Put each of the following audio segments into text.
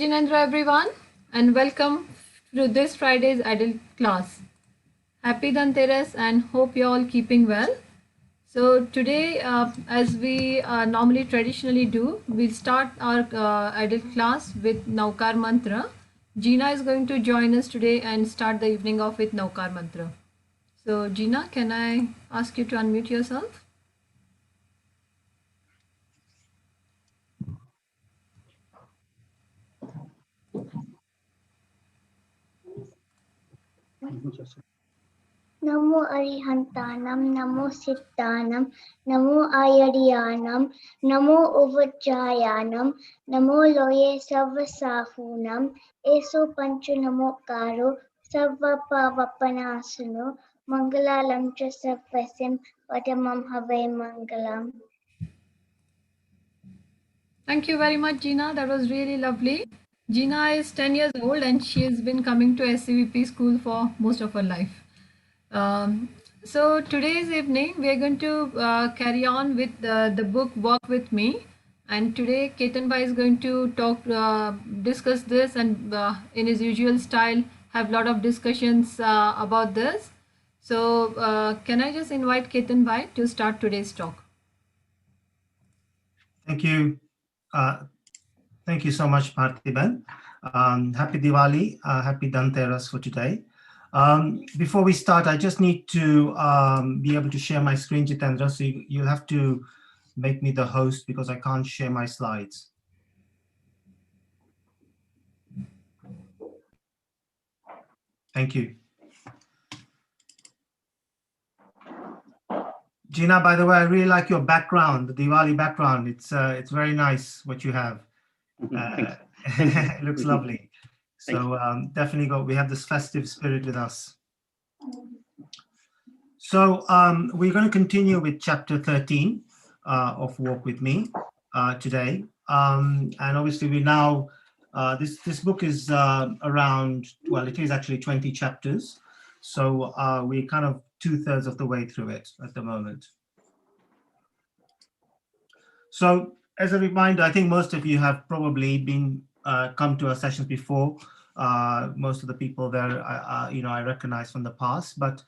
Jinendra everyone, and welcome to this Friday's adult class. Happy Dhanteras and hope you're all keeping well. So today, as we normally traditionally do, we'll start our adult class with Naukar Mantra. Gina is going to join us today and start the evening off with Naukar Mantra. So Gina, can I ask you to unmute yourself? Namo Arihantanam, Namo Siddhanam, Namo Ayariyanam, Namo Uvajayanam, Namo Loye Savasahunam, Eso Panchu Namo Karo, Sarva Pavapanasano, Mangalalam Chasapasim, Padamam Have Mangalam. Thank you very much, Gina. That was really lovely. Gina is 10 years old and she has been coming to SCVP school for most of her life. So today's evening we are going to carry on with the book Walk With Me, and today Ketan Bhai is going to discuss this, and in his usual style have a lot of discussions about this. So can I just invite Ketan Bhai to start today's talk? Thank you. Thank you so much, Parthiban. Happy Diwali, happy Dhanteras for today. Before we start, I just need to be able to share my screen, Jitendra, so you'll have to make me the host because I can't share my slides. Thank you. Gina, by the way, I really like your background, the Diwali background. It's very nice what you have. It looks lovely. So definitely we have this festive spirit with us. So we're going to continue with chapter 13 of Walk With Me today. And obviously we now, this book is around, well, it is actually 20 chapters. So we're kind of 2/3 of the way through it at the moment. So as a reminder, I think most of you have probably been come to our sessions before. Most of the people there, I recognize from the past, but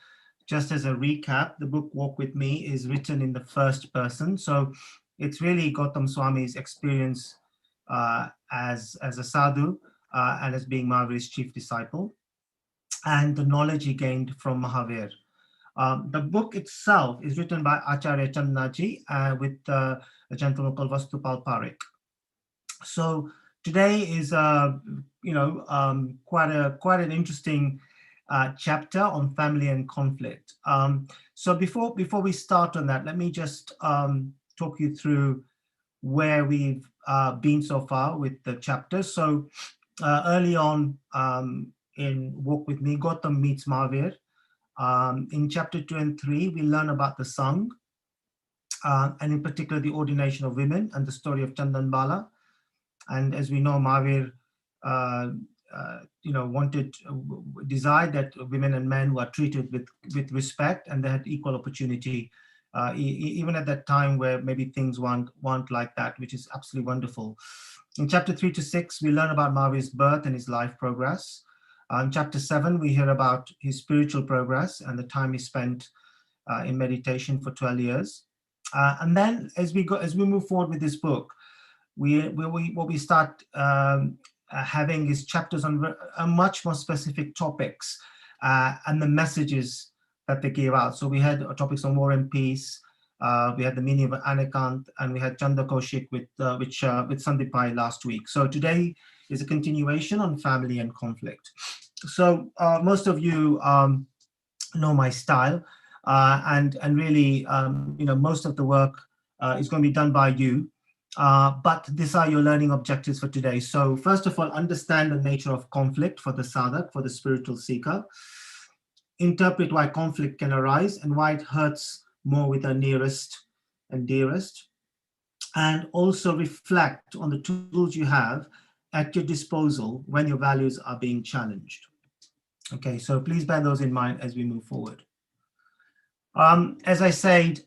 just as a recap, the book Walk With Me is written in the first person. So it's really Gautam Swami's experience as a sadhu and as being Mahavir's chief disciple, and the knowledge he gained from Mahavir. The book itself is written by Acharya Chandaji with a gentleman called Vastupal Parekh. So today is quite an interesting chapter on family and conflict. So before we start on that, let me just talk you through where we've been so far with the chapter. So early on in Walk With Me, Gautam meets Mahavir. In chapter 2 and 3, we learn about the Sangh, and in particular the ordination of women and the story of Chandan Bala. And as we know, Mahavir desired that women and men were treated with respect and they had equal opportunity, even at that time where maybe things weren't like that, which is absolutely wonderful. In chapter 3 to 6, we learn about Mahavir's birth and his life progress. In chapter 7, we hear about his spiritual progress and the time he spent in meditation for 12 years. And then as we move forward with this book, we start having his chapters on much more specific topics and the messages that they gave out. So we had topics on war and peace. We had the meaning of Anekant, and we had Chanda Kaushik with Sandeep Pai last week. So today is a continuation on family and conflict. So most of you know my style, and really, most of the work is going to be done by you. But these are your learning objectives for today. So first of all, understand the nature of conflict for the sadhak, for the spiritual seeker. Interpret why conflict can arise and why it hurts more with our nearest and dearest. And also reflect on the tools you have at your disposal when your values are being challenged. Okay, so please bear those in mind as we move forward. As I said,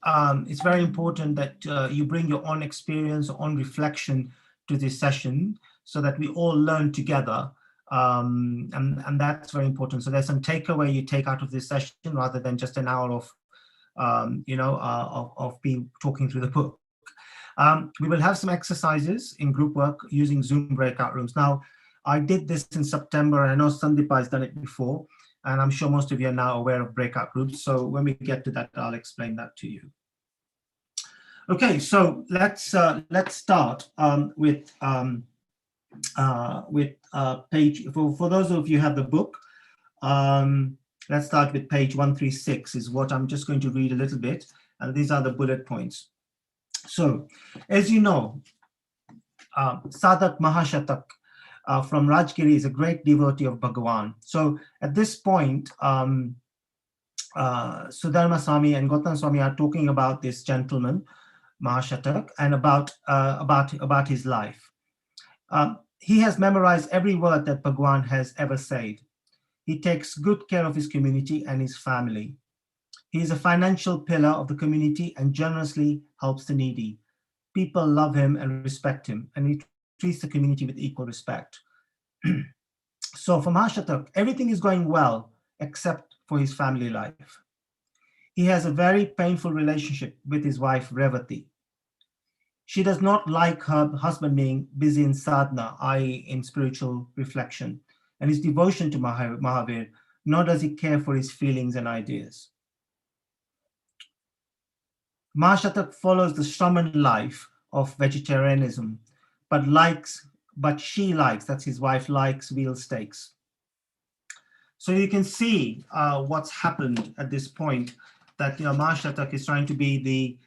it's very important that you bring your own experience, own reflection to this session so that we all learn together. And that's very important. So there's some takeaway you take out of this session rather than just an hour of, of being talking through the book. We will have some exercises in group work using Zoom breakout rooms. Now, I did this in September, and I know Sandeep has done it before, and I'm sure most of you are now aware of breakout groups. So when we get to that, I'll explain that to you. Okay, so let's start with page, for those of you who have the book, let's start with page 136 is what I'm just going to read a little bit, and these are the bullet points. So, as you know, Sadhak Mahashatak from Rajgiri is a great devotee of Bhagavan. So at this point, Sudharama Swami and Gautam Swami are talking about this gentleman, Mahashatak, and about his life. He has memorized every word that Bhagavan has ever said. He takes good care of his community and his family. He is a financial pillar of the community and generously helps the needy. People love him and respect him, and he treats the community with equal respect. So for Mahashatak, everything is going well except for his family life. He has a very painful relationship with his wife Revati. She does not like her husband being busy in sadhana, i.e. in spiritual reflection, and his devotion to Mahavir, nor does he care for his feelings and ideas. Mahashatak follows the Shraman life of vegetarianism, but she likes, that's his wife, likes veal steaks. So you can see what's happened at this point, that Mahashatak is trying to be the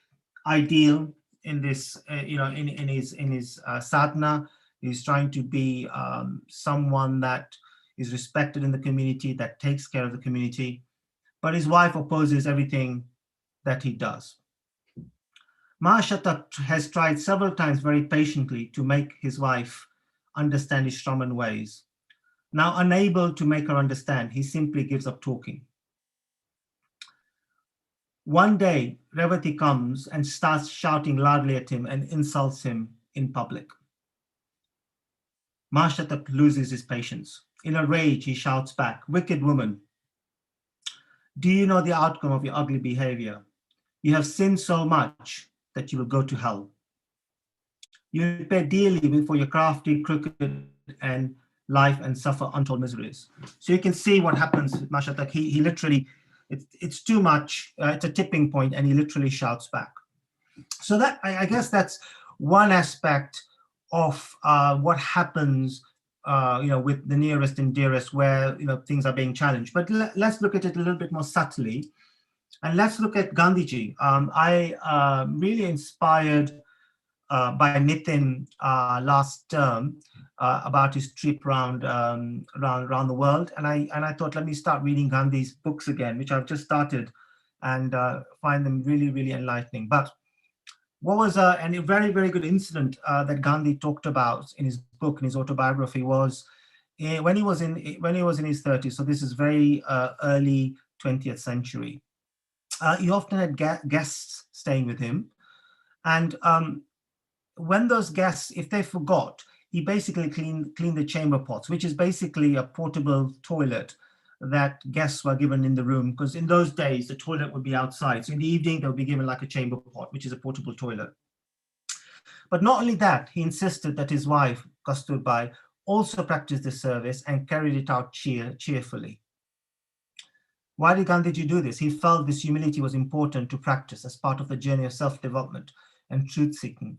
ideal in this, in his sadhana. He's trying to be someone that is respected in the community, that takes care of the community, but his wife opposes everything that he does. Mahashatak has tried several times very patiently to make his wife understand his Shraman ways. Now, unable to make her understand, he simply gives up talking. One day, Revati comes and starts shouting loudly at him and insults him in public. Mahashatak loses his patience. In a rage, he shouts back, "Wicked woman, do you know the outcome of your ugly behavior? You have sinned so much that you will go to hell. You will pay dearly for your crafty, crooked, and life and suffer untold miseries." So you can see what happens with Mahashatak. He literally, it's too much, it's a tipping point, and he literally shouts back. So that, I guess that's one aspect of what happens with the nearest and dearest, where things are being challenged. But let's look at it a little bit more subtly. And let's look at Gandhiji. I really inspired by Nitin last term about his trip around the world, and I thought, let me start reading Gandhi's books again, which I've just started, and find them really, really enlightening. But what was a very, very good incident that Gandhi talked about in his book, in his autobiography, was when he was in his 30s. So this is very early 20th century. He often had guests staying with him, and when those guests, if they forgot, he basically cleaned the chamber pots, which is basically a portable toilet that guests were given in the room, because in those days the toilet would be outside. So in the evening they'll be given like a chamber pot, which is a portable toilet. But not only that, he insisted that his wife Kasturbai also practice this service and carried it out cheerfully. Why did Gandhiji do this? He felt this humility was important to practice as part of the journey of self-development and truth-seeking.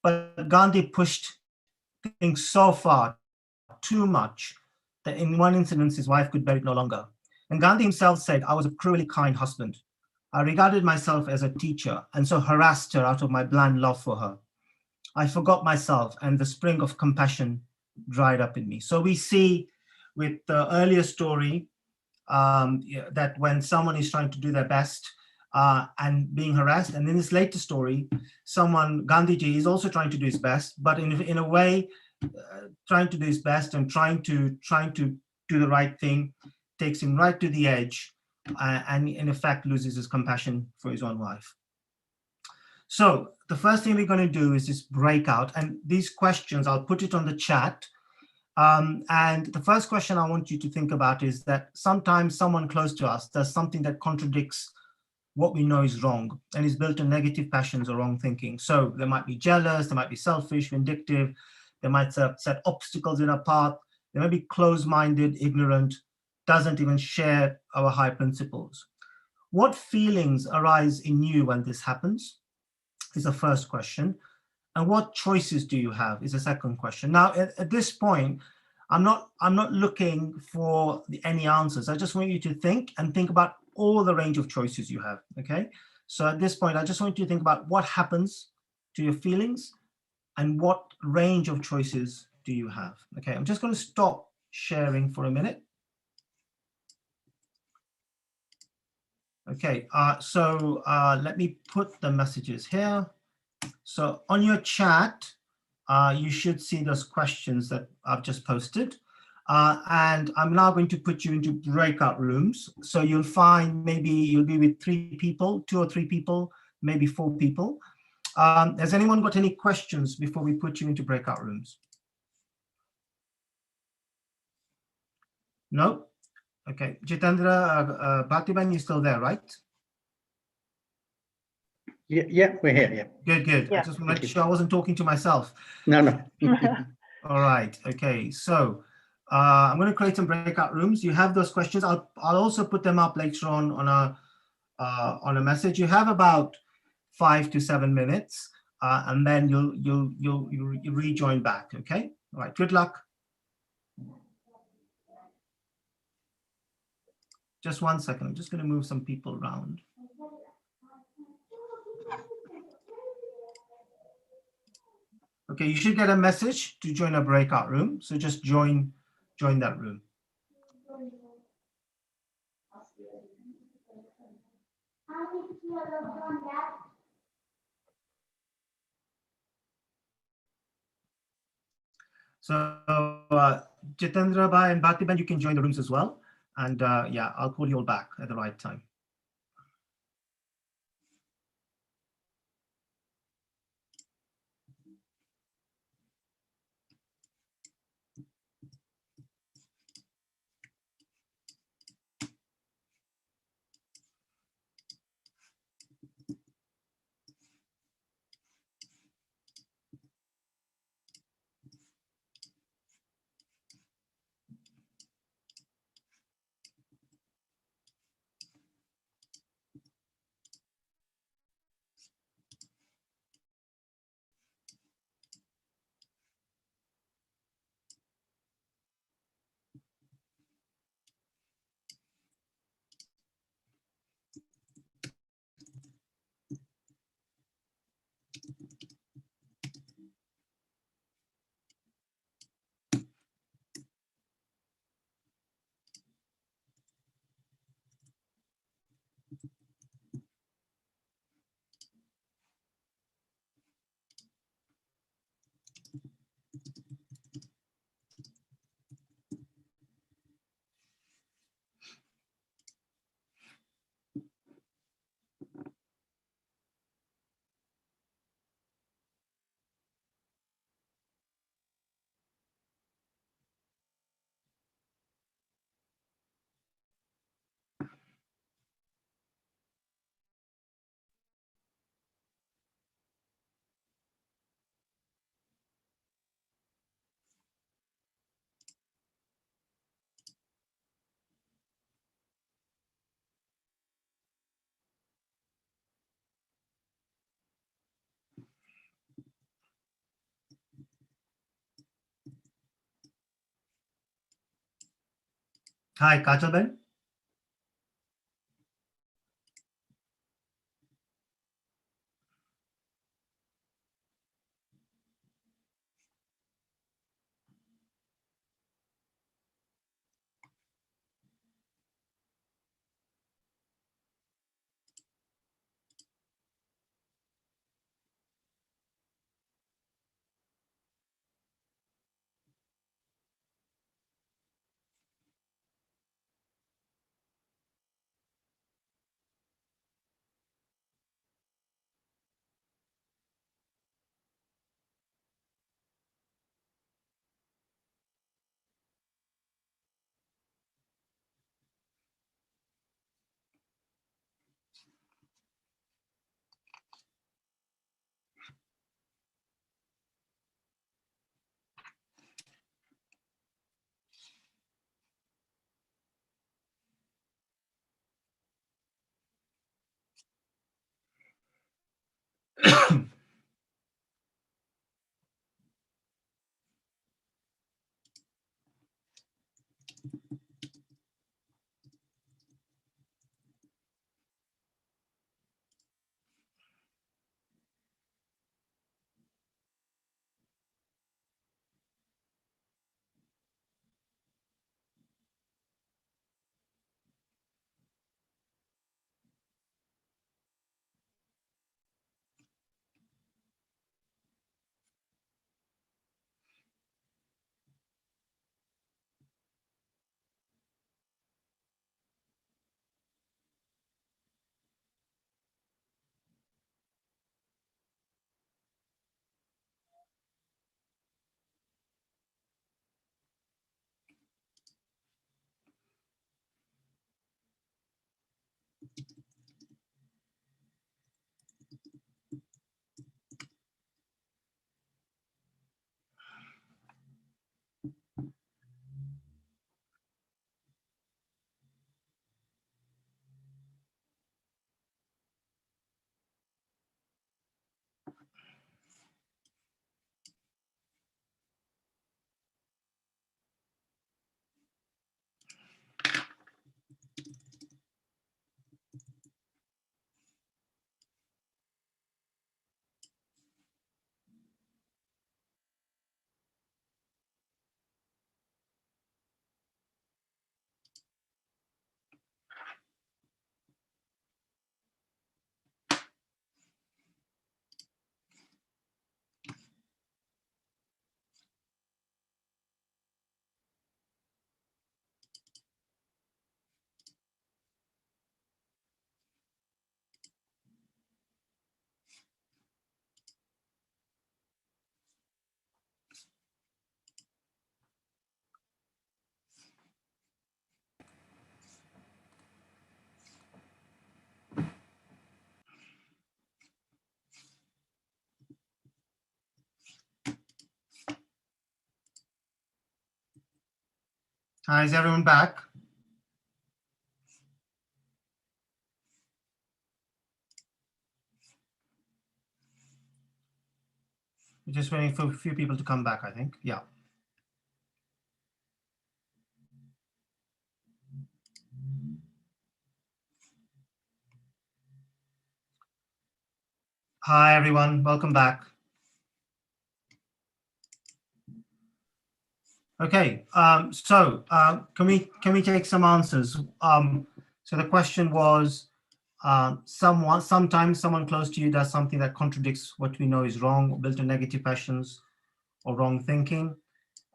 But Gandhi pushed things so far, too much, that in one incident his wife could bear it no longer. And Gandhi himself said, "I was a cruelly kind husband. I regarded myself as a teacher and so harassed her out of my blind love for her. I forgot myself and the spring of compassion dried up in me." So we see with the earlier story that when someone is trying to do their best and being harassed, and in this later story, Gandhiji is also trying to do his best, but in a way, trying to do his best and trying to do the right thing takes him right to the edge, and in effect loses his compassion for his own wife. So the first thing we're going to do is this breakout, and these questions, I'll put it on the chat. And the first question I want you to think about is that sometimes someone close to us does something that contradicts what we know is wrong and is built on negative passions or wrong thinking. So they might be jealous, they might be selfish, vindictive, they might set obstacles in our path, they might be closed-minded, ignorant, doesn't even share our high principles. What feelings arise in you when this happens is the first question. And what choices do you have is the second question. Now, at this point, I'm not looking for any answers. I just want you to think about all the range of choices you have, okay? So at this point, I just want you to think about what happens to your feelings and what range of choices do you have, okay? I'm just going to stop sharing for a minute. Okay, so let me put the messages here. So on your chat, you should see those questions that I've just posted. And I'm now going to put you into breakout rooms. So you'll find maybe you'll be with 3 people, 2 or 3 people, maybe 4 people. Has anyone got any questions before we put you into breakout rooms? No? Okay. Jitendra, Bhaktiban, you're still there, right? Yeah, we're here, yeah. Good, good. Yeah. I just want to make sure I wasn't talking to myself. No. All right. Okay. So I'm going to create some breakout rooms. You have those questions. I'll also put them up later on a message. You have about 5 to 7 minutes, and then you'll rejoin back. Okay. All right. Good luck. Just 1 second. I'm just going to move some people around. Okay, you should get a message to join a breakout room. So just join that room. So Jitendra Bhai and Bhaktiban, you can join the rooms as well. And yeah, I'll call you all back at the right time. Hi, Kajal. Hi, is everyone back? We're just waiting for a few people to come back, I think. Yeah. Hi, everyone. Welcome back. Okay. Can we take some answers? So the question was, sometimes someone close to you does something that contradicts what we know is wrong, or built on negative passions or wrong thinking.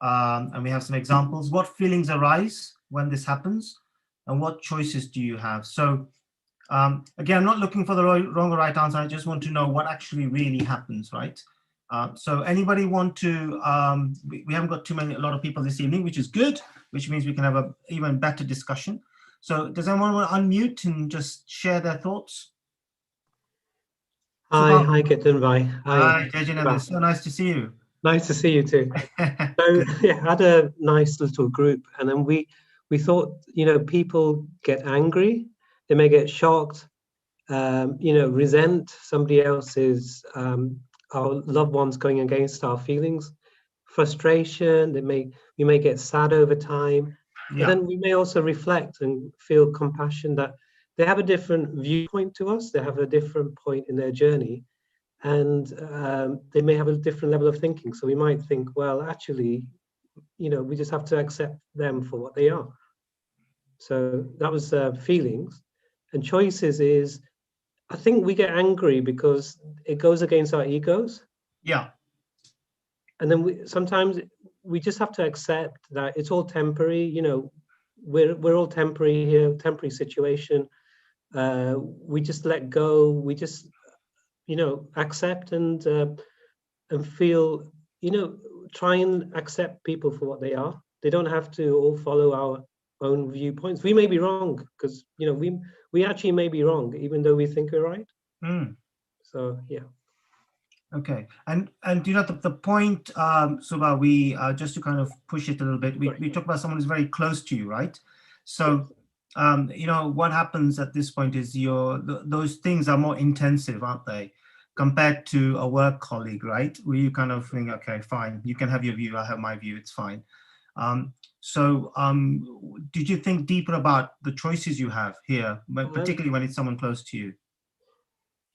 And we have some examples. What feelings arise when this happens, and what choices do you have? So again, I'm not looking for the wrong or right answer. I just want to know what actually really happens, right? So anybody want to, we haven't got a lot of people this evening, which is good, which means we can have a even better discussion. So does anyone want to unmute and just share their thoughts? Hi, Ketan Bhai. Hi, Tejin, it's so nice to see you. Nice to see you too. So yeah, I had a nice little group, and then we thought, people get angry, they may get shocked, resent somebody else's, our loved ones going against our feelings, frustration. We may get sad over time, but then we may also reflect and feel compassion that they have a different viewpoint to us. They have a different point in their journey, and they may have a different level of thinking. So we might think, well, actually, we just have to accept them for what they are. So that was feelings. And choices is, I think we get angry because it goes against our egos. Yeah. And then sometimes we just have to accept that it's all temporary. We're all temporary here, temporary situation. We just let go. We just, accept and feel, try and accept people for what they are. They don't have to all follow our own viewpoints. We may be wrong, because we actually may be wrong, even though we think we're right. So yeah. Okay, and the point, Subha, we just to kind of push it a little bit, we talk about someone who's very close to you, right? So what happens at this point is those things are more intensive, aren't they? compared to a work colleague, right? Where you kind of think, okay, fine, you can have your view, I have my view, it's fine. Did you think deeper about the choices you have here, but particularly when it's someone close to you?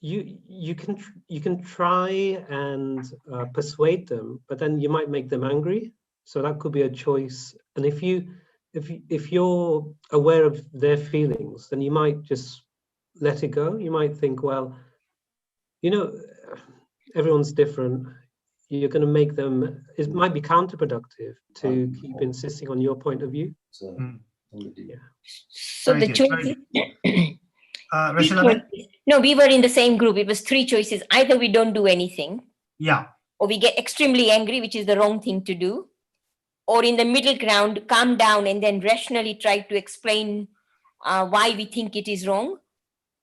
You can try and persuade them, but then you might make them angry. So that could be a choice. And if you're aware of their feelings, then you might just let it go. You might think, well, you know, everyone's different. You're going to make them. It might be counterproductive to keep insisting on your point of view. Yeah. So Very the good, choice. Rachel, No, we were in the same group. It was 3 choices. Either we don't do anything, yeah, or we get extremely angry, which is the wrong thing to do, or in the middle ground, calm down and then rationally try to explain why we think it is wrong,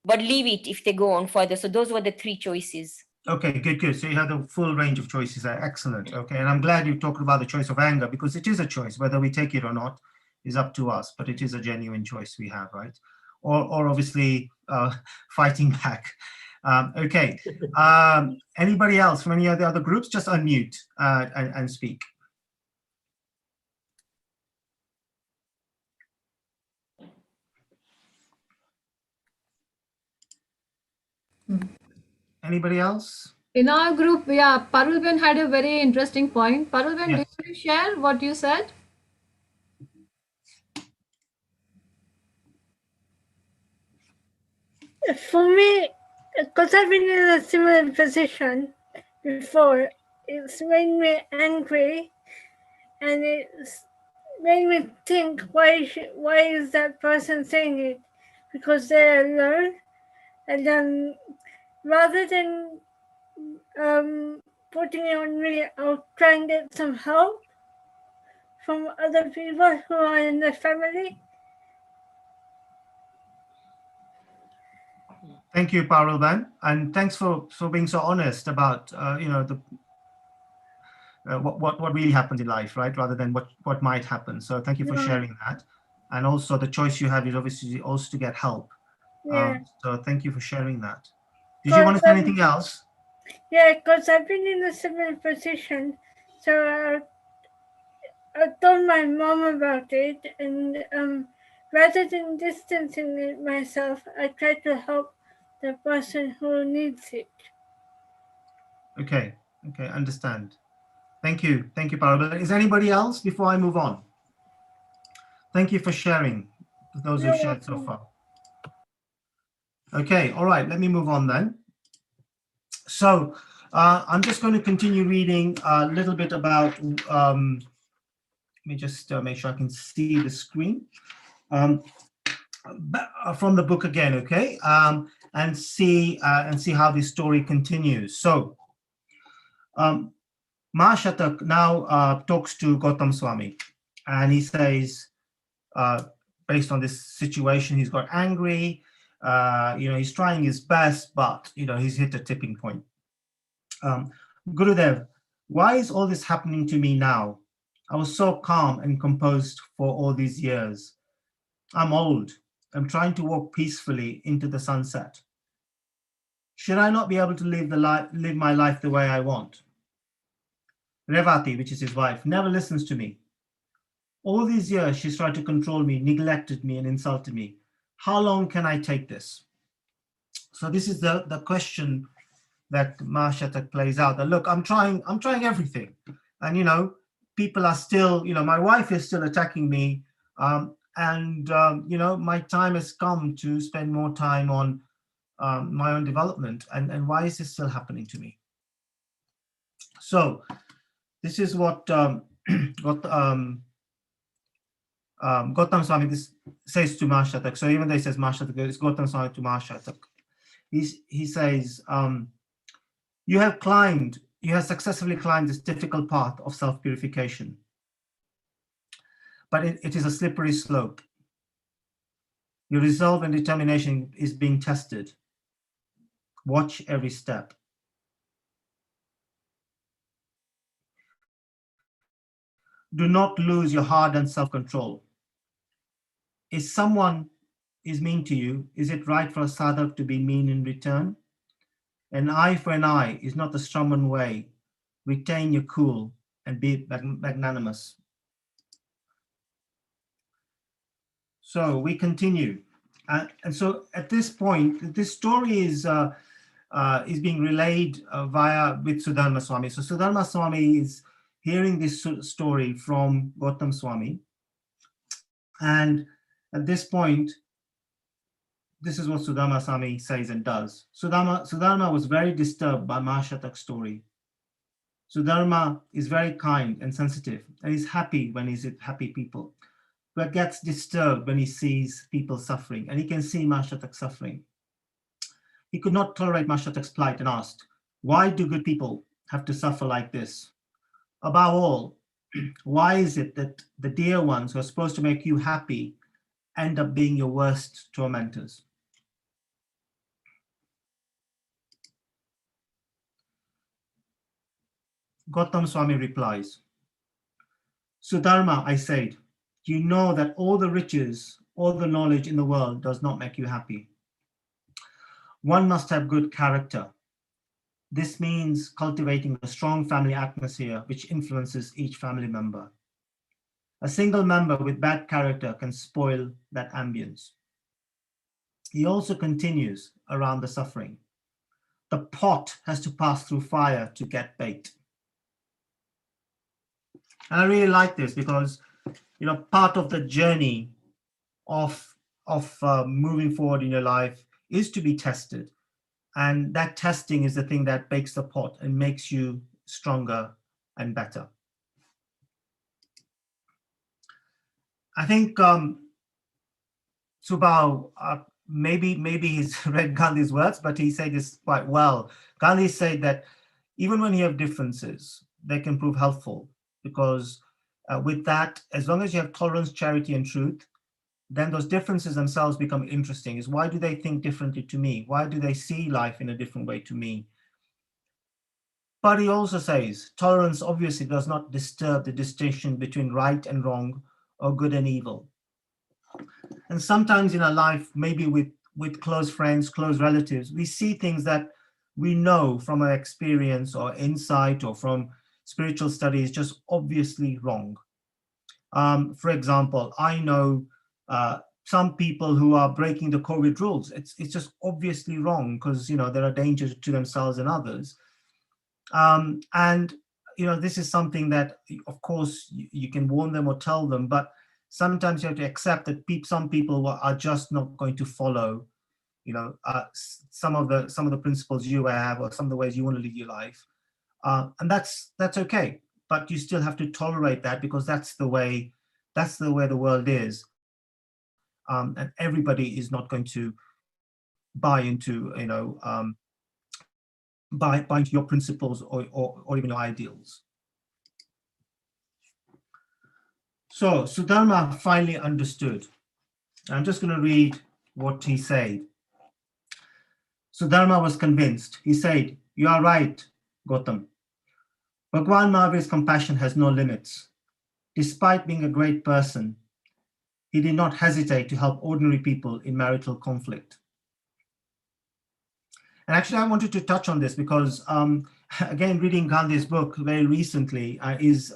but leave it if they go on further. So those were the 3 choices. okay, good. So you have the full range of choices there. Excellent. Okay, and I'm glad you talked about the choice of anger, because it is a choice. Whether we take it or not is up to us, but it is a genuine choice we have, right? Or obviously fighting back. Okay. Anybody else from any of the other groups? Just unmute and speak. Anybody else? In our group, yeah, Parulben had a very interesting point. Parulben, Yes. do you want to share what you said? For me, because I've been in a similar position before, it's made me angry, and it's made me think, why is that person saying it? Because they're alone, and rather than putting it on me, I'll try and get some help from other people who are in the family. Thank you, Parulban, and thanks for being so honest about the what really happens in life, right? Rather than what might happen. So thank you for sharing that, and also the choice you have is obviously also to get help. Yeah. So thank you for sharing that. Did you want to say anything else? Yeah, because I've been in a similar position, so I told my mom about it, and rather than distancing it myself, I try to help the person who needs it. Okay, understand. Thank you, Parul. Is anybody else before I move on? Thank you for sharing, those who shared so far. Okay, all right, let me move on then. So I'm just going to continue reading a little bit about, let me just make sure I can see the screen. From the book again, okay, and see how this story continues. So Mahashatak now talks to Gautam Swami, and he says, based on this situation, he's got angry. He's trying his best, but he's hit a tipping point. Gurudev, why is all this happening to me now? I was so calm and composed for all these years. I'm old. I'm trying to walk peacefully into the sunset. Should I not be able to live my life the way I want? Revati, which is his wife, never listens to me. All these years, she's tried to control me, neglected me, and insulted me. How long can I take this? So this is the question that Mahashatak plays out. That look, I'm trying everything, and people are still, my wife is still attacking me, my time has come to spend more time on my own development, and why is this still happening to me? So this is what Gautam Swami says to Mahashatak. So even though he says Mahashatak, it's Gautam Swami to Mahashatak. He says, you have successfully climbed this difficult path of self-purification, but it is a slippery slope. Your resolve and determination is being tested. Watch every step. Do not lose your hard-earned self-control. If someone is mean to you, is it right for a sadhak to be mean in return? An eye for an eye is not the stubborn way. Retain your cool and be magnanimous. So we continue. And so at this point, this story is being relayed via with Sudharama Swami. So Sudharama Swami is hearing this story from Gautam Swami. And at this point, this is what Sudharama Swami says and does. Sudharma was very disturbed by Mahashatak's story. Sudharma is very kind and sensitive, and he's happy when he's with happy people, but gets disturbed when he sees people suffering, and he can see Mahashatak suffering. He could not tolerate Mahashatak's plight and asked, why do good people have to suffer like this? Above all, why is it that the dear ones who are supposed to make you happy end up being your worst tormentors? Gautam Swami replies, Sudharma, I said, you know that all the riches, all the knowledge in the world does not make you happy. One must have good character. This means cultivating a strong family atmosphere which influences each family member. A single member with bad character can spoil that ambience. He also continues around the suffering. The pot has to pass through fire to get baked. And I really like this because, you know, part of the journey of moving forward in your life is to be tested. And that testing is the thing that bakes the pot and makes you stronger and better. I think Subhao, maybe he's read Gandhi's words, but he said this quite well. Gandhi said that even when you have differences, they can prove helpful because with that, as long as you have tolerance, charity, and truth, then those differences themselves become interesting. Is why do they think differently to me? Why do they see life in a different way to me? But he also says tolerance obviously does not disturb the distinction between right and wrong or good and evil. And sometimes in our life, maybe with close friends, close relatives, we see things that we know from our experience or insight or from spiritual studies just obviously wrong. For example, I know some people who are breaking the COVID rules. It's just obviously wrong because, you know, there are dangers to themselves and others. And, you know, this is something that, of course, you can warn them or tell them, but sometimes you have to accept that some people are just not going to follow, you know, some of the principles you have or some of the ways you want to live your life. And that's okay. But you still have to tolerate that because that's the way the world is. And everybody is not going to buy into, you know, buy into your principles or even your ideals. So Sudharma finally understood. I'm just going to read what he said. Sudharma was convinced. He said, "You are right, Gautam. Bhagwan Mahavir's compassion has no limits. Despite being a great person, he did not hesitate to help ordinary people in marital conflict." And actually, I wanted to touch on this because, again, reading Gandhi's book very recently is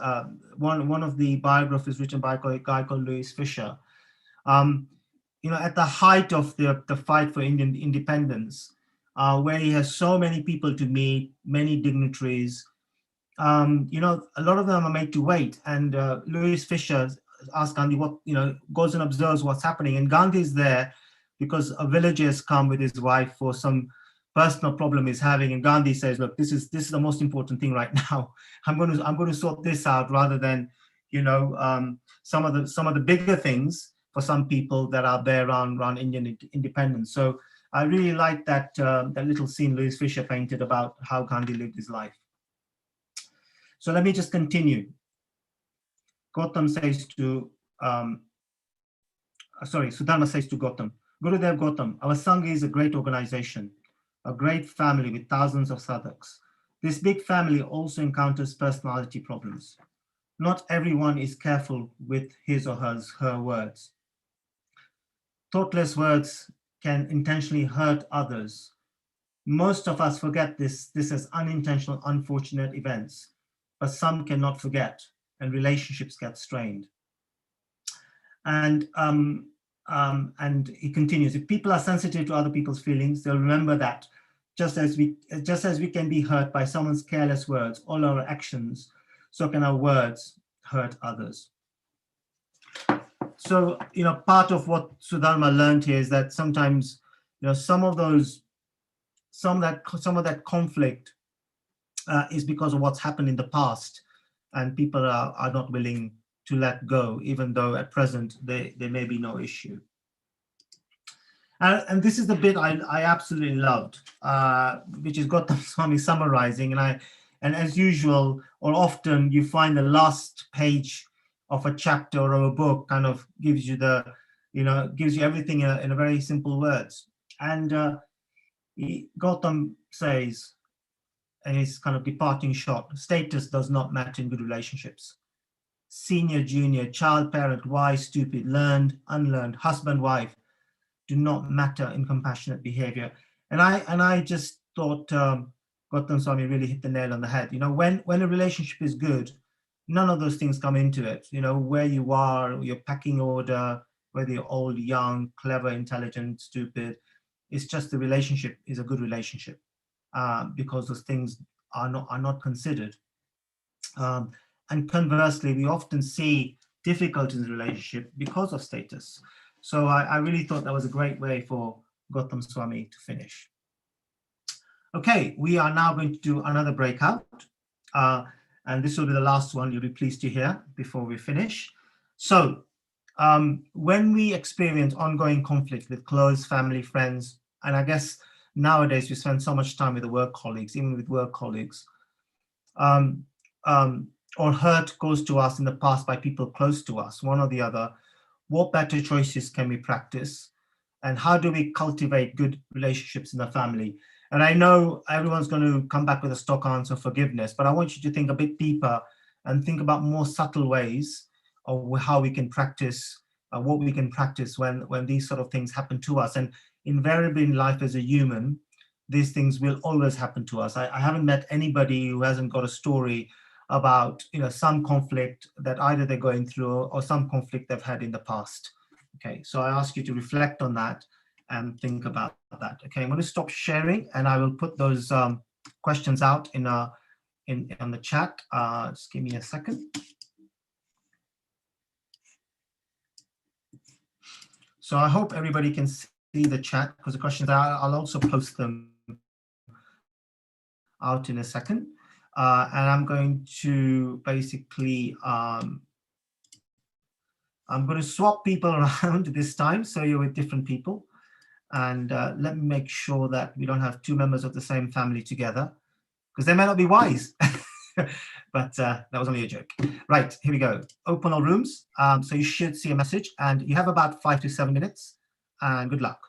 one of the biographies written by a guy called Louis Fisher. You know, at the height of the fight for Indian independence, where he has so many people to meet, many dignitaries, you know, a lot of them are made to wait. And Louis Fisher asked Gandhi what, you know, goes and observes what's happening. And Gandhi is there because a villager has come with his wife for some personal problem he's having. And Gandhi says, look, this is the most important thing right now. I'm going to sort this out rather than, you know, some of the bigger things for some people that are there around Indian independence. So I really like that little scene Louis Fisher painted about how Gandhi lived his life. So let me just continue. Gautam says to, Sudharma says to Gautam, Gurudev Gautam, our Sangha is a great organization, a great family with thousands of sadhaks. This big family also encounters personality problems. Not everyone is careful with his or her words. Thoughtless words can intentionally hurt others Most of us forget this as unintentional, unfortunate events, but some cannot forget, and relationships get strained. And he continues, if people are sensitive to other people's feelings, they'll remember that just as we can be hurt by someone's careless words, all our actions, so can our words hurt others. So, part of what Sudharma learned here is that sometimes, some of that conflict is because of what's happened in the past, and people are not willing to let go, even though at present there may be no issue. And this is the bit I absolutely loved, which is Gautam Swami summarizing. And as usual, or often, you find the last page of a chapter or a book kind of gives you everything in a very simple words. And Gautam says, and his kind of departing shot, status does not matter in good relationships. Senior, junior, child, parent, wise, stupid, learned, unlearned, husband, wife, do not matter in compassionate behavior. And I just thought Gautam Swami really hit the nail on the head. When a relationship is good, none of those things come into it. Where you are, your packing order, whether you're old, young, clever, intelligent, stupid, it's just the relationship is a good relationship, because those things are not considered. And conversely, we often see difficulties in the relationship because of status. So I really thought that was a great way for Gautam Swami to finish. Okay, we are now going to do another breakout. And this will be the last one, you'll be pleased to hear, before we finish. So when we experience ongoing conflict with close family, friends, and I guess nowadays we spend so much time with the work colleagues, even with work colleagues, or hurt goes to us in the past by people close to us, one or the other, what better choices can we practice? And how do we cultivate good relationships in the family? And I know everyone's going to come back with a stock answer, forgiveness, but I want you to think a bit deeper and think about more subtle ways of how we can practice, what we can practice when these sort of things happen to us. And invariably in life as a human, these things will always happen to us. I haven't met anybody who hasn't got a story about some conflict that either they're going through or some conflict they've had in the past. Okay, so I ask you to reflect on that and think about that. Okay, I'm going to stop sharing and I will put those questions out in the chat. Just give me a second. So I hope everybody can see the chat, because the questions I'll also post them out in a second. And I'm going to basically, I'm going to swap people around this time, so you're with different people. And let me make sure that we don't have two members of the same family together, because they may not be wise. But that was only a joke. Right, here we go. Open all rooms. So you should see a message, and you have about 5 to 7 minutes, and good luck.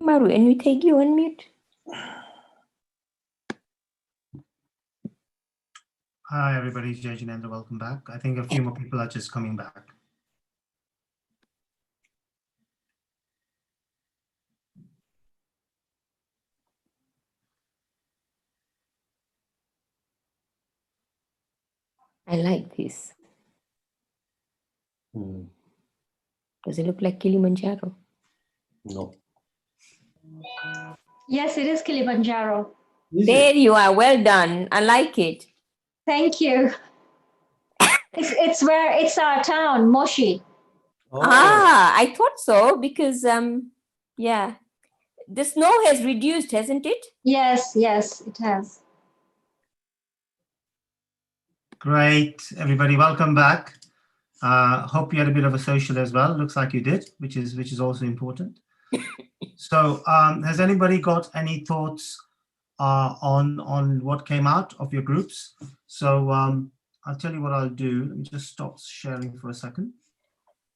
Maru, and we take you on mute. Hi, everybody. Jai Jinendra. Welcome back. I think a few more people are just coming back. I like this. Hmm. Does it look like Kilimanjaro? No. Yes, it is Kilimanjaro. Is There it? you are. Well done. I like it. Thank you. It's our town, Moshi. Oh. Ah, I thought so because yeah, the snow has reduced, hasn't it? Yes, it has. Great, everybody. Welcome back. Hope you had a bit of a social as well. Looks like you did, which is also important. So, has anybody got any thoughts on what came out of your groups? So, I'll tell you what I'll do. Let me just stop sharing for a second.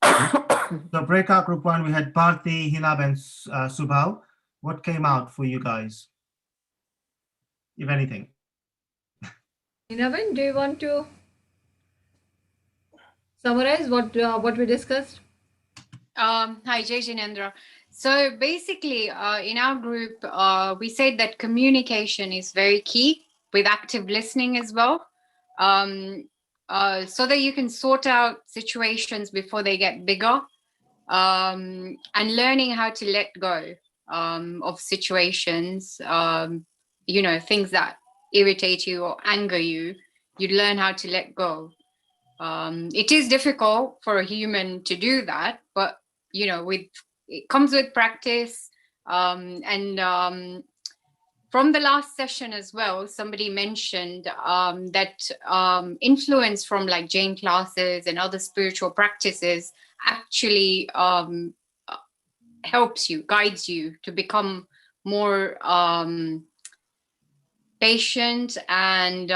So, breakout group 1, we had Bharti, Hinab, and Subhav. What came out for you guys, if anything? Navin, do you want to summarize what we discussed? Hi, Jai Jinendra. So basically, in our group, we said that communication is very key with active listening as well, so that you can sort out situations before they get bigger, and learning how to let go of situations, things that irritate you or anger you. You learn how to let go. It is difficult for a human to do that, but it comes with practice. And from the last session as well, somebody mentioned that influence from like Jain classes and other spiritual practices actually helps you, guides you to become more patient, and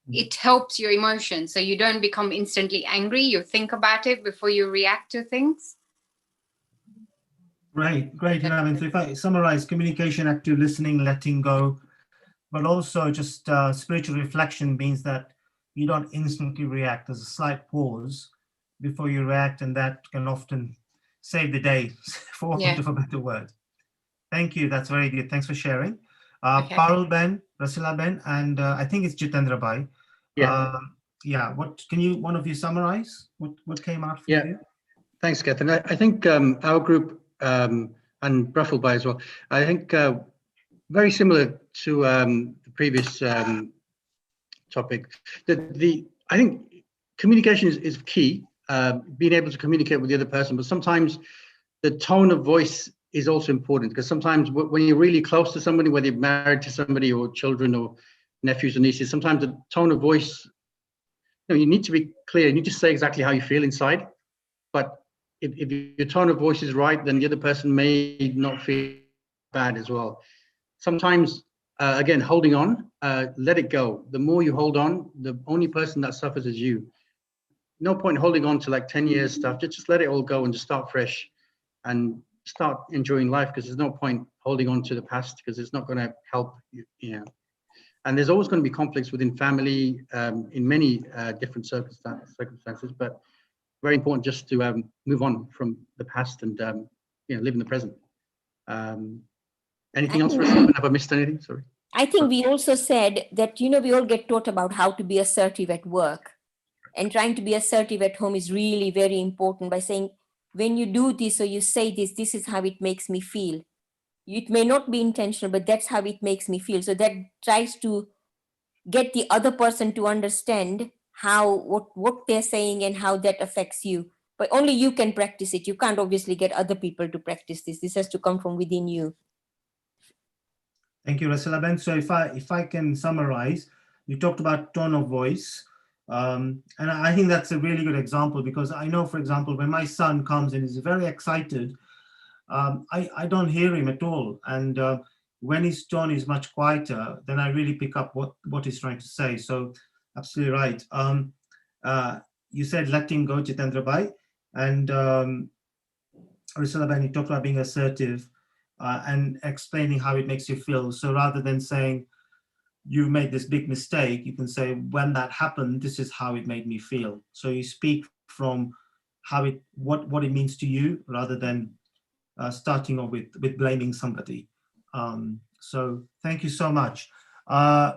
it helps your emotions, so you don't become instantly angry. You think about it before you react to things. Great. So if I summarize, communication, active listening, letting go, but also just spiritual reflection means that you don't instantly react. There's a slight pause before you react, and that can often save the day, for want of a better word. Thank you. That's very good. Thanks for sharing. Parul Ben, Rasila Ben, and I think it's Jitendra Bhai. What can you, one of you, summarize what came out for you? Thanks, Catherine. I think our group and Ruffle Bhai as well, I think very similar to the previous topic. I think communication is key, being able to communicate with the other person, but sometimes the tone of voice is also important, because sometimes when you're really close to somebody, whether you're married to somebody or children or nephews or nieces, sometimes the tone of voice, you need to be clear. You need to say exactly how you feel inside. But if your tone of voice is right, then the other person may not feel bad as well. Sometimes, again, holding on, let it go. The more you hold on, the only person that suffers is you. No point holding on to like 10 years stuff. Just let it all go and just start fresh and start enjoying life, because there's no point holding on to the past, because it's not going to help you. And there's always going to be conflicts within family in many different circumstances, but very important just to move on from the past and live in the present. Anything else, Rasila? Have I missed anything? Sorry. I think we also said that, we all get taught about how to be assertive at work, and trying to be assertive at home is really very important, by saying, when you do this or you say this, this is how it makes me feel. It may not be intentional, but that's how it makes me feel. So that tries to get the other person to understand what they're saying and how that affects you. But only you can practice it. You can't obviously get other people to practice this. This has to come from within you. Thank you, Rasila Ben. So if I can summarize, you talked about tone of voice. And I think that's a really good example, because I know, for example, when my son comes and is very excited, I don't hear him at all. And when his tone is much quieter, then I really pick up what he's trying to say. So absolutely right. You said letting go, Jitendra Bhai, and Risala Ben, you talked about being assertive and explaining how it makes you feel. So rather than saying, you made this big mistake, you can say, when that happened, this is how it made me feel. So you speak from how what it means to you, rather than starting off with blaming somebody. So thank you so much.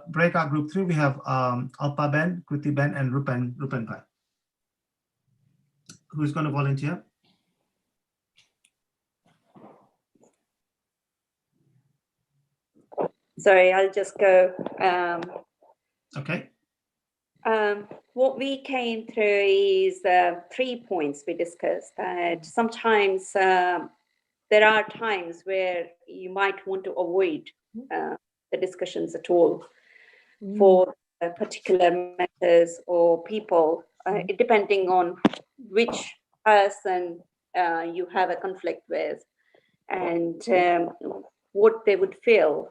Breakout group 3, we have Alpa Ben, Kriti Ben, and Rupen Bhai. Who's going to volunteer? Sorry, I'll just go. Okay. What we came through is 3 points we discussed. That sometimes there are times where you might want to avoid the discussions at all for particular matters or people, depending on which person you have a conflict with and what they would feel.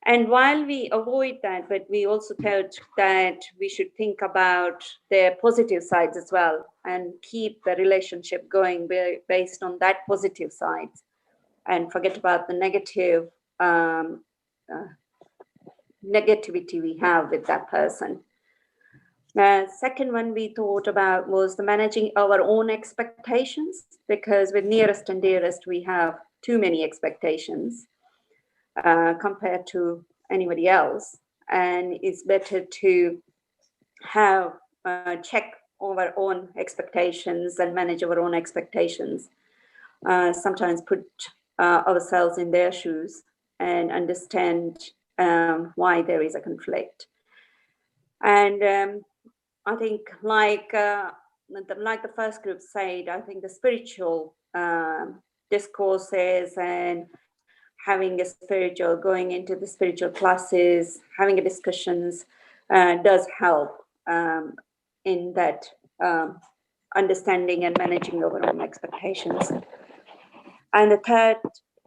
And while we avoid that, but we also felt that we should think about their positive sides as well and keep the relationship going based on that positive side, and forget about the negative negativity we have with that person. Second one we thought about was the managing our own expectations, because with nearest and dearest, we have too many expectations compared to anybody else. And it's better to have check our own expectations and manage our own expectations. Sometimes put ourselves in their shoes and understand why there is a conflict. And I think like the first group said, I think the spiritual discourses and going into the spiritual classes, having a discussions does help in that understanding and managing our own expectations. And the third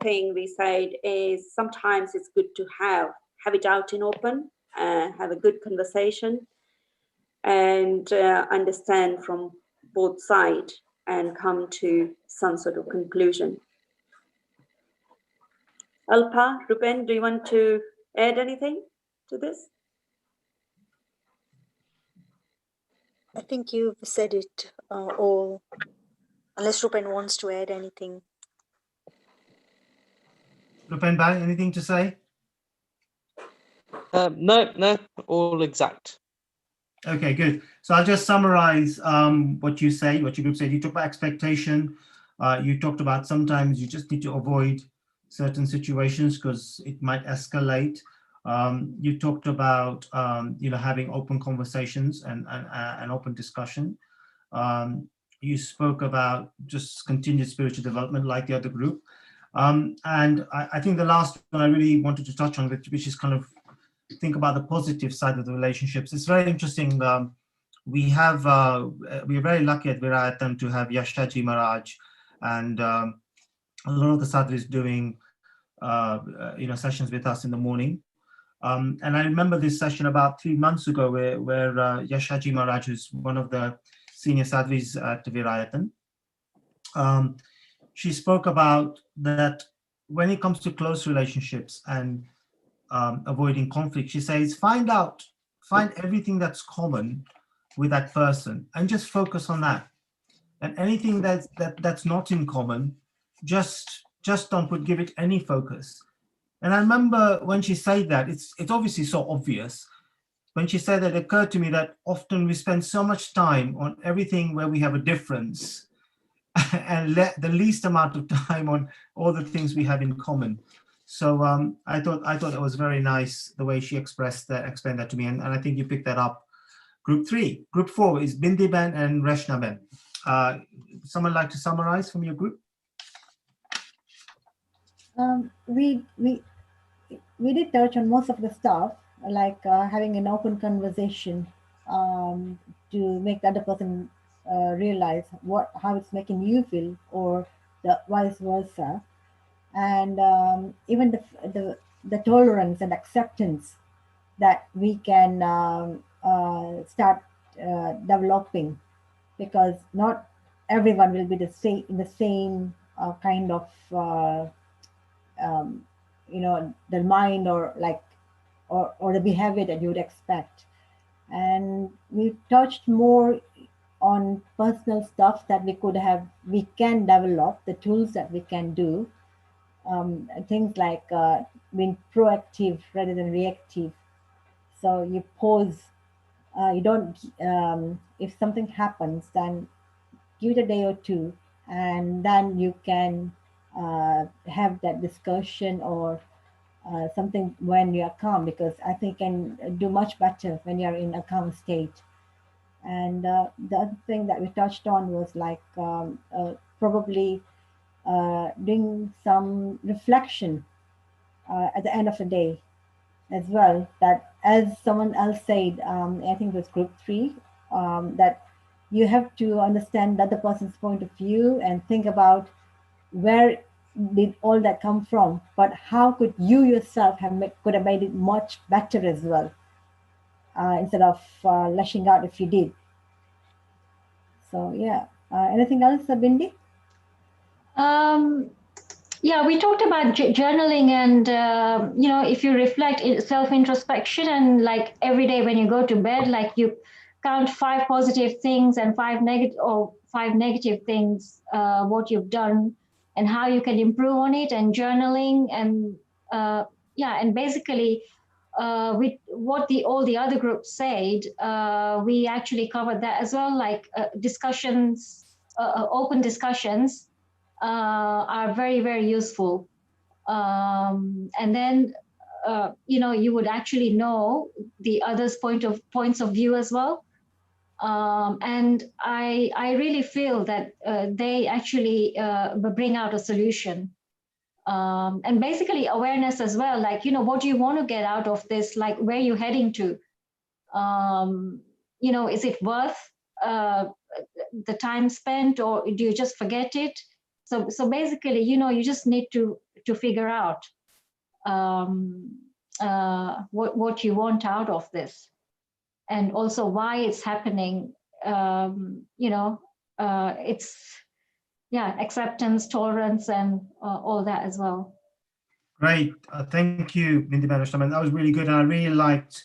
thing we said is sometimes it's good to have it out in open, have a good conversation, and understand from both sides and come to some sort of conclusion. Alpa, Rupen, do you want to add anything to this? I think you've said it all, unless Rupen wants to add anything. Rupen Bhai, anything to say? No, all exact. Okay, good. So I'll just summarize what you group said. You talked about expectation. You talked about sometimes you just need to avoid certain situations because it might escalate. You talked about having open conversations and open discussion. You spoke about just continued spiritual development like the other group. And I think the last one I really wanted to touch on, which is kind of think about the positive side of the relationships. It's very interesting. We're very lucky at Veerayatan to have Yashaji Maharaj and a lot of the sadhus doing sessions with us in the morning. And I remember this session about 3 months ago where Yashaji Maharaj, who's one of the senior sadhus at Veerayatan, she spoke about that when it comes to close relationships and avoiding conflict, she says, find everything that's common with that person and just focus on that. And anything that's not in common, just don't give it any focus. And I remember when she said that, it's obviously so obvious. When she said that, it occurred to me that often we spend so much time on everything where we have a difference and let the least amount of time on all the things we have in common. So I thought it was very nice the way she explained that to me, and I think you picked that up. Group 3, Group 4 is Bindi Ben and Reshna Ben. Someone like to summarize from your group? We did touch on most of the stuff, like having an open conversation to make the other person realize how it's making you feel, or the vice versa. And even the tolerance and acceptance that we can start developing, because not everyone will be in the same kind of the mind or the behavior that you would expect. And we touched more on personal stuff that we can develop, the tools that we can do. Things like being proactive rather than reactive. So you pause, you don't, if something happens, then give it a day or two, and then you can have that discussion or something when you are calm, because I think you can do much better when you're in a calm state. And the other thing that we touched on was like probably doing some reflection at the end of the day as well, that as someone else said, I think it was Group 3, that you have to understand the other person's point of view and think about where did all that come from, but how could you yourself could have made it much better as well, instead of lashing out if you did. So yeah, anything else, Bindi? Yeah, we talked about journaling, and if you reflect self-introspection, and like every day when you go to bed, like you count 5 positive things and 5 negative things, what you've done and how you can improve on it, and journaling, and yeah, and basically with what all the other groups said, we actually covered that as well, like discussions, open discussions are very, very useful. And then you would actually know the others' points of view as well. And I really feel that they actually bring out a solution. And basically awareness as well, like, what do you want to get out of this? Like, where are you heading to? Is it worth the time spent, or do you just forget it? So basically, you just need to figure out what you want out of this, and also why it's happening. It's acceptance, tolerance, and all that as well. Great, thank you, Bindi Manisham, and that was really good, and I really liked.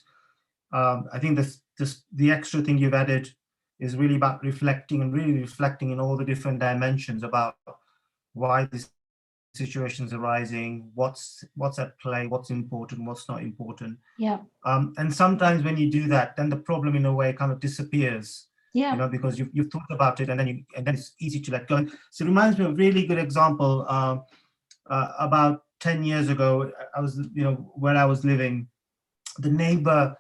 I think the extra thing you've added is really about reflecting in all the different dimensions about why this situations arising, what's at play, what's important, what's not important. Yeah. And sometimes when you do that, then the problem in a way kind of disappears. Yeah. Because you've thought about it, and then it's easy to let go. So it reminds me of a really good example. About 10 years ago, I was, where I was living, the neighbor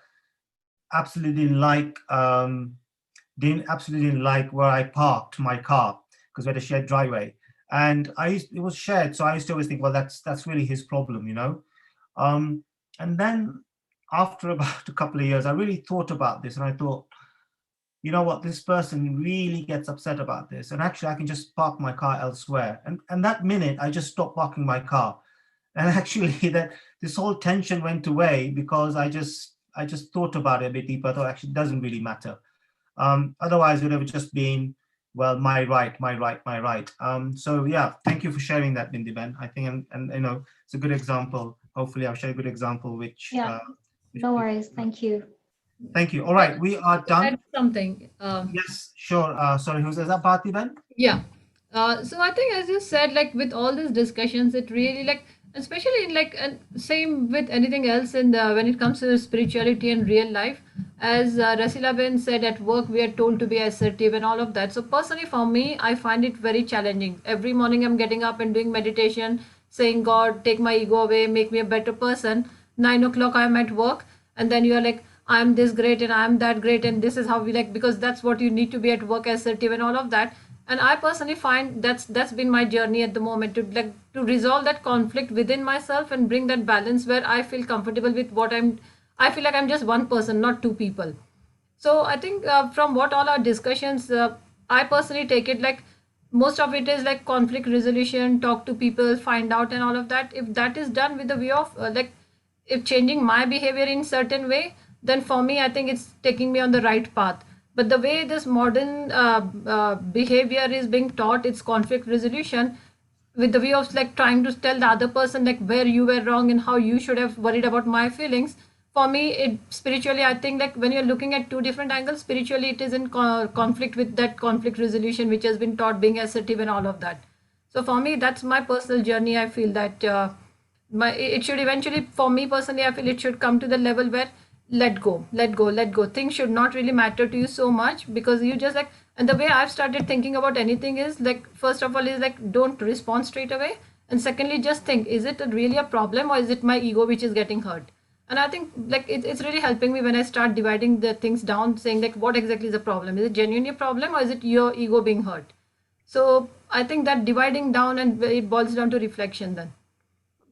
absolutely didn't like where I parked my car, because we had a shared driveway. And it was shared, so I used to always think, well, that's really his problem, And then after about a couple of years, I really thought about this, and I thought, you know what, this person really gets upset about this, and actually I can just park my car elsewhere. And that minute, I just stopped parking my car, and actually this whole tension went away, because I just thought about it a bit deeper. I thought actually it doesn't really matter. Otherwise, it would have just been, well, my right. So yeah, thank you for sharing that, Bindi Ben. I think, and it's a good example. Hopefully I'll share a good example, which... Yeah, no worries, thank you. Thank you. All right, we are done. Add something. Yes, sure. Sorry, who's that, Bharti Ben? Yeah. So I think, as you said, like with all these discussions, it really, like, especially in like, and same with anything else in the, when it comes to spirituality and real life, as Rasila Ben said, at work we are told to be assertive and all of that. So personally for me, I find it very challenging. Every morning I'm getting up and doing meditation, saying, God, take my ego away, make me a better person. 9 o'clock I'm at work, and then you're like, I'm this great and I'm that great, and this is how we, like, because that's what you need to be at work, assertive and all of that. And I personally find that's been my journey at the moment, to resolve that conflict within myself and bring that balance where I feel comfortable with what I feel like I'm just one person, not two people. So I think from what all our discussions, I personally take it like most of it is like conflict resolution, talk to people, find out and all of that. If that is done with the way of if changing my behavior in certain way, then for me, I think it's taking me on the right path. But the way this modern behavior is being taught, it's conflict resolution with the way of like trying to tell the other person like where you were wrong and how you should have worried about my feelings. For me, it spiritually, I think like when you're looking at two different angles, spiritually it is in conflict with that conflict resolution which has been taught, being assertive and all of that. So for me, that's my personal journey. I feel that it should eventually, for me personally, I feel it should come to the level where let go. Things should not really matter to you so much, because you just like, and the way I've started thinking about anything is like, first of all is like, don't respond straight away. And secondly, just think, is it really a problem or is it my ego which is getting hurt? And I think like it's really helping me when I start dividing the things down, saying like, what exactly is the problem? Is it genuinely a problem or is it your ego being hurt? So I think that dividing down, and it boils down to reflection then.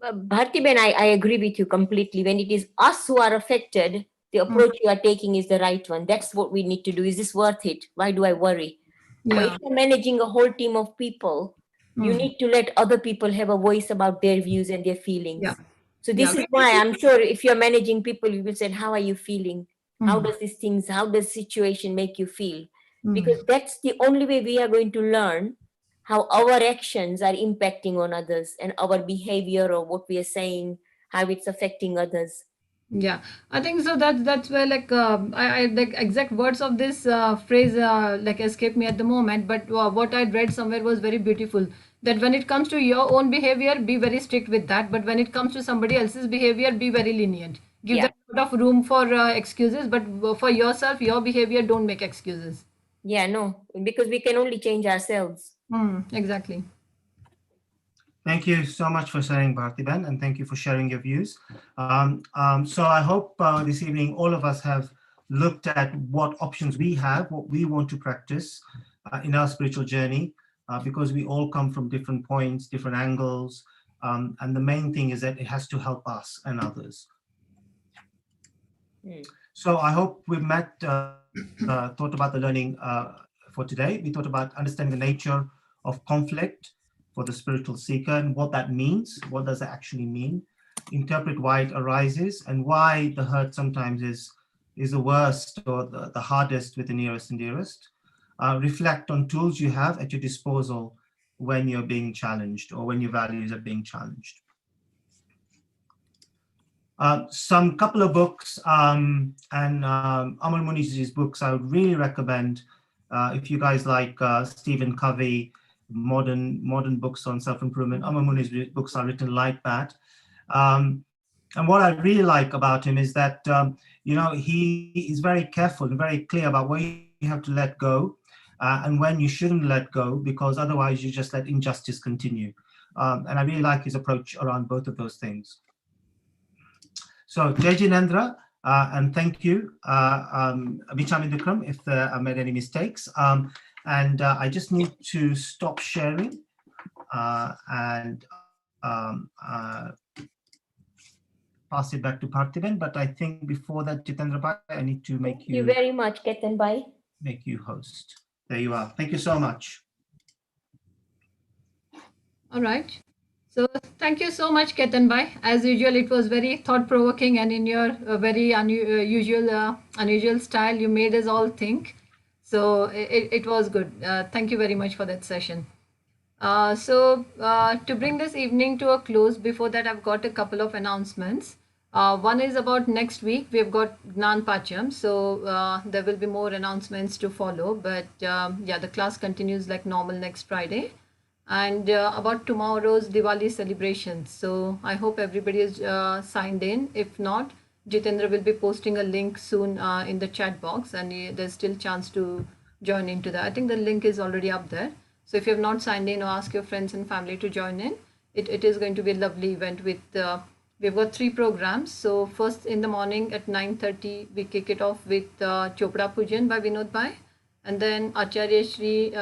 Bharti Ben, I agree with you completely. When it is us who are affected, the approach you are taking is the right one. That's what we need to do. Is this worth it? Why do I worry? But if you're managing a whole team of people, you need to let other people have a voice about their views and their feelings. Yeah. So this is why I'm sure if you're managing people, you will say, how are you feeling? How does situation make you feel? Because that's the only way we are going to learn how our actions are impacting on others, and our behavior or what we are saying, how it's affecting others. Yeah, I think so. That's where like I the exact words of this phrase like escape me at the moment. But what I'd read somewhere was very beautiful. That when it comes to your own behavior, be very strict with that. But when it comes to somebody else's behavior, be very lenient. Give Yeah. them a lot of room for excuses. But for yourself, your behavior, don't make excuses. Yeah, no, because we can only change ourselves. Exactly. Thank you so much for sharing, Bhartiban, and thank you for sharing your views. So I hope this evening all of us have looked at what options we have, what we want to practice in our spiritual journey, because we all come from different points, different angles, and the main thing is that it has to help us and others. So I hope we've thought about the learning for today. We thought about understanding the nature of conflict for the spiritual seeker and what that means. What does it actually mean? Interpret why it arises and why the hurt sometimes is the worst or the hardest with the nearest and dearest. Reflect on tools you have at your disposal when you're being challenged or when your values are being challenged. Some couple of books and Amal Munish's books I would really recommend if you guys like Stephen Covey, modern books on self-improvement. Amal Munish's books are written like that. And what I really like about him is that he is very careful and very clear about where you have to let go and when you shouldn't let go, because otherwise you just let injustice continue. And I really like his approach around both of those things. So, Jai Jinendra, and thank you, Vichami Vikram, if I made any mistakes. And I just need to stop sharing and pass it back to Parthiban. But I think before that, Jitendra Bhai, I need to make Thank you very much, Ketan Bhai. Make you host. There you are. Thank you so much. All right. So thank you so much, Ketan Bhai. As usual, it was very thought-provoking, and in your very unusual style, you made us all think. So it was good. Thank you very much for that session. To bring this evening to a close, before that, I've got a couple of announcements. One is about next week. We've got Gnan Pacham, so there will be more announcements to follow. But yeah, the class continues like normal next Friday. And about tomorrow's Diwali celebrations. So I hope everybody is signed in. If not, Jitendra will be posting a link soon in the chat box, and there's still chance to join into that. I think the link is already up there. So if you have not signed in, or ask your friends and family to join in, it is going to be a lovely event with, we've got 3 programs. So first in the morning at 9:30, we kick it off with Chopra Pujan by Vinod Bhai. And then Acharya Shri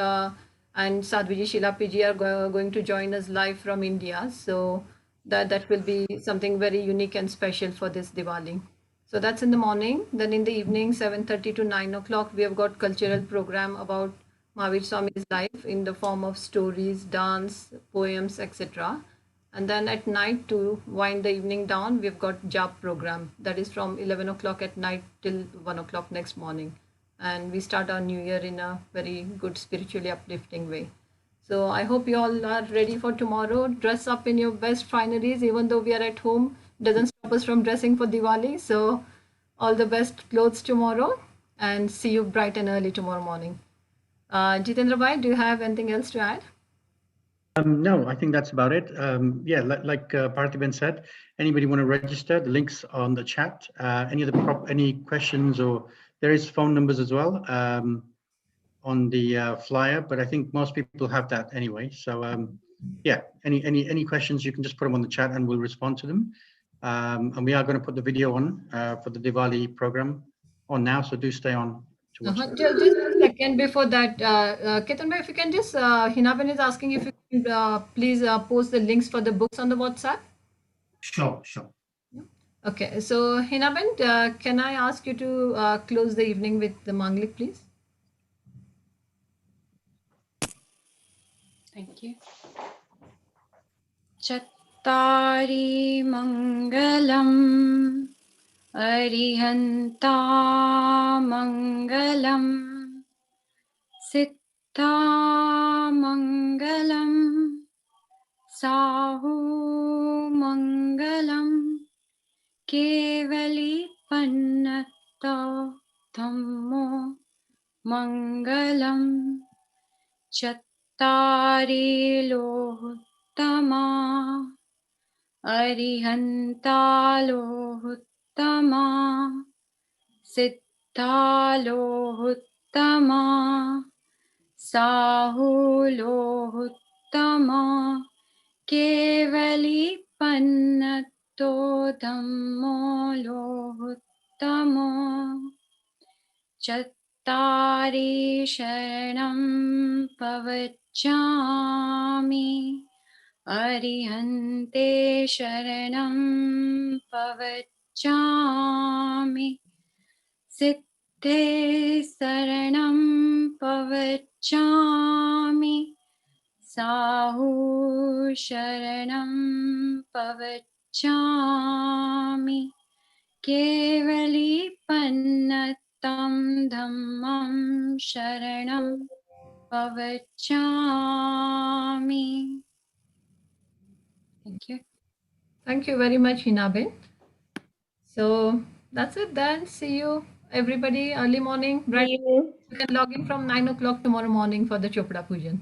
and Sadhviji Shilapiji are going to join us live from India. So that will be something very unique and special for this Diwali. So that's in the morning. Then in the evening, 7:30 to 9 o'clock, we have got cultural program about Mahavir Swami's life in the form of stories, dance, poems, etc. And then at night, to wind the evening down, we've got Jap program. That is from 11 o'clock at night till 1 o'clock next morning. And we start our new year in a very good, spiritually uplifting way. So I hope you all are ready for tomorrow. Dress up in your best fineries, even though we are at home. Doesn't stop us from dressing for Diwali. So all the best clothes tomorrow, and see you bright and early tomorrow morning. Jitendra Bhai, do you have anything else to add? No, I think that's about it. Yeah, like Parthiban said, anybody want to register, the link's on the chat. Any questions, or there is phone numbers as well on the flyer, but I think most people have that anyway. So yeah, any questions, you can just put them on the chat and we'll respond to them. And we are going to put the video on for the Diwali program on now, so do stay on to watch that. Just a second before that, Ketan Bhai, if you can just, Hinaben is asking if you can please post the links for the books on the WhatsApp. Sure. Okay, so Hinaben, can I ask you to close the evening with the Manglik, please? Thank you. Chattari Mangalam Arihanta Mangalam Siddha Mangalam Sahu Mangalam केवलीपन्नतो धम्मो मङ्गलम् चत्तारिलोहुत्तमा अरिहन्तालोहुत्तमा सिद्धालोहुत्तमा साहुलोहुत्तमा केवलीपन्नतो धम्मो लोहुत्तमो चत्तारि शरणं पवच्चामि अरिहन्ते शरणं पवच्चामि सिद्धे शरणं पवच्चामि साहु शरणं पवच्चामि केवलीपन्नतं धम्मं शरणं पवच्चामि. Thank you. Thank you very much, Hinabin. So that's it then. See you everybody early morning. Bright. You can log in from 9 o'clock tomorrow morning for the Chopra Pujan.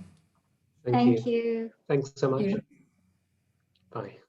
Thank you. Thanks so much. Thank you. Bye.